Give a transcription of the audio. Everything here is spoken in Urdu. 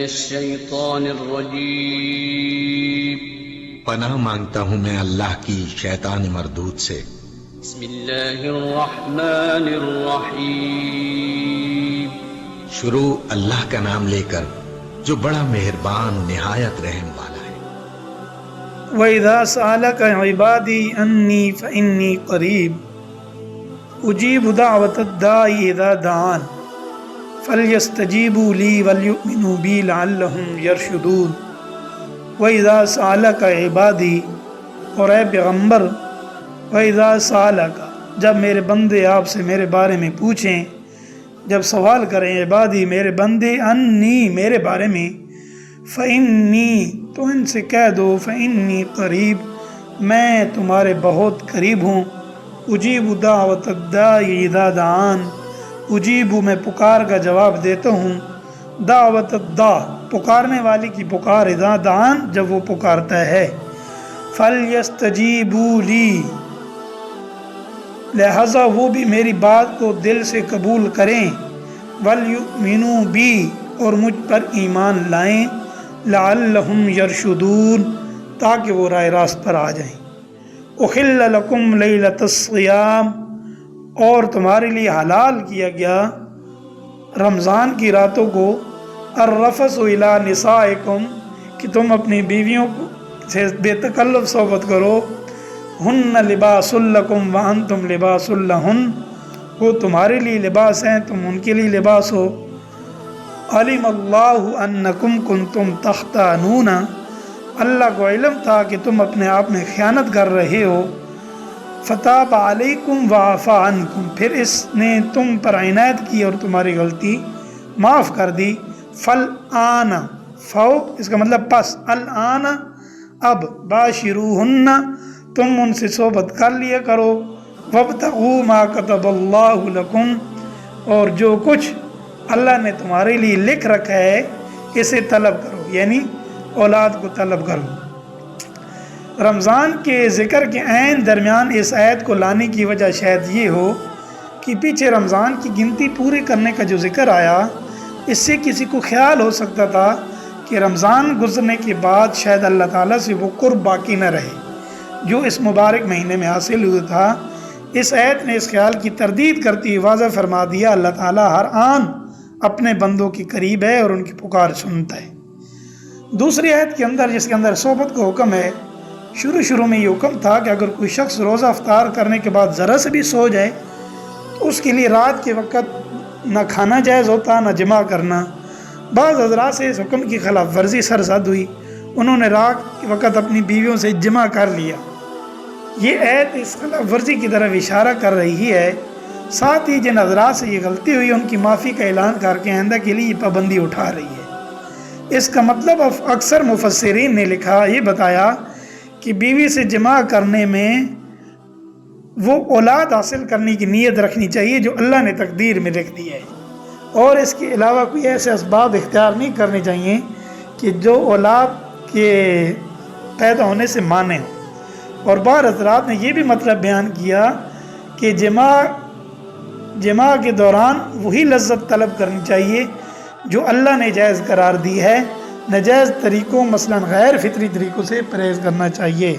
الشيطان الرجيم پناہ مانگتا ہوں میں اللہ کی شیطان مردود سے۔ بسم اللہ الرحمن الرحیم شروع اللہ کا نام لے کر جو بڑا مہربان نہایت رحم والا ہے۔ وَإِذَا سَأَلَكَ عِبَادِي أَنِّي فَإِنِّي قَرِيبٌ أُجِيبُ دَعْوَةَ الدَّاعِ إِذَا دَعَانِ فَلْيَسْتَجِيبُوا لِي وَلْيُؤْمِنُوا بِي لَعَلَّهُمْ يَرْشُدُونَ۔ وَإِذَا سَأَلَكَ عِبَادِي، اور اے پیغمبر وَإِذَا سَأَلَكَ، جب میرے بندے آپ سے میرے بارے میں پوچھیں، جب سوال کریں عبادی میرے بندے انی میرے بارے میں، فَإِنِّي تو ان سے کہہ دو فَإِنِّي قریب میں تمہارے بہت قریب ہوں، اجیب دعوت الداعی اذا دعان، اجیب میں پکار کا جواب دیتا ہوں، دعوت الداع پکارنے والی کی پکار، اذا دعان جب وہ پکارتا ہے، فَلْيَسْتَجِيبُوا لِي لہذا وہ بھی میری بات کو دل سے قبول کریں، وَلْيُؤْمِنُوا بِي اور مجھ پر ایمان لائیں، لَعَلَّهُمْ يَرْشُدُونَ تاکہ وہ راہ راست پر آ جائیں۔ أُحِلَّ لَكُمْ لَيْلَةَ الصِّيَامِ اور تمہارے لیے حلال کیا گیا رمضان کی راتوں کو، الرَّفَثُ إِلَىٰ نِسَائِكُمْ کہ تم اپنی بیویوں سے بے تکلف صحبت کرو، ہن لباس لکم وانتم لباس لہن وہ تمہارے لیے لباس ہیں تم ان کے لیے لباس ہو، علم اللہ انکم کنتم تختانون اللہ کو علم تھا کہ تم اپنے آپ میں خیانت کر رہے ہو، فتاب علیکم وعفا عنکم پھر اس نے تم پر عنایت کی اور تمہاری غلطی معاف کر دی، فالآن فو اس کا مطلب پس، الآن اب، باشروہن تم ان سے صحبت کر لیا کرو، وابتغوا ما کتب اللہ لکم اور جو کچھ اللہ نے تمہارے لیے لکھ رکھا ہے اسے طلب کرو، یعنی اولاد کو طلب کرو۔ رمضان کے ذکر کے عین درمیان اس آیت کو لانے کی وجہ شاید یہ ہو کہ پیچھے رمضان کی گنتی پوری کرنے کا جو ذکر آیا، اس سے کسی کو خیال ہو سکتا تھا کہ رمضان گزرنے کے بعد شاید اللہ تعالیٰ سے وہ قرب باقی نہ رہے جو اس مبارک مہینے میں حاصل ہوا تھا۔ اس آیت نے اس خیال کی تردید کرتی ہوئی واضح فرما دیا اللہ تعالیٰ ہر آن اپنے بندوں کے قریب ہے اور ان کی پکار سنتا ہے۔ دوسری آیت کے اندر جس کے اندر صحبت کا حکم ہے، شروع میں یہ حکم تھا کہ اگر کوئی شخص روزہ افطار کرنے کے بعد ذرا سے بھی سو جائے تو اس کے لیے رات کے وقت نہ کھانا جائز ہوتا نہ جمع کرنا۔ بعض حضرات سے اس حکم کی خلاف ورزی سرزد ہوئی، انہوں نے رات کے وقت اپنی بیویوں سے جمع کر لیا۔ یہ آیت اس خلاف ورزی کی طرف اشارہ کر رہی ہے، ساتھ ہی جن حضرات سے یہ غلطی ہوئی ان کی معافی کا اعلان کر کے آئندہ کے لیے یہ پابندی اٹھا رہی ہے۔ اس کا مطلب اکثر مفسرین نے لکھا یہ بتایا کہ بیوی سے جمع کرنے میں وہ اولاد حاصل کرنے کی نیت رکھنی چاہیے جو اللہ نے تقدیر میں لکھ دی ہے، اور اس کے علاوہ کوئی ایسے اسباب اختیار نہیں کرنے چاہیے کہ جو اولاد کے پیدا ہونے سے مانے ہوں۔ اور بعض حضرات نے یہ بھی مطلب بیان کیا کہ جمع کے دوران وہی لذت طلب کرنی چاہیے جو اللہ نے جائز قرار دی ہے، ناجائز طریقوں مثلا غیر فطری طریقوں سے پرہیز کرنا چاہیے۔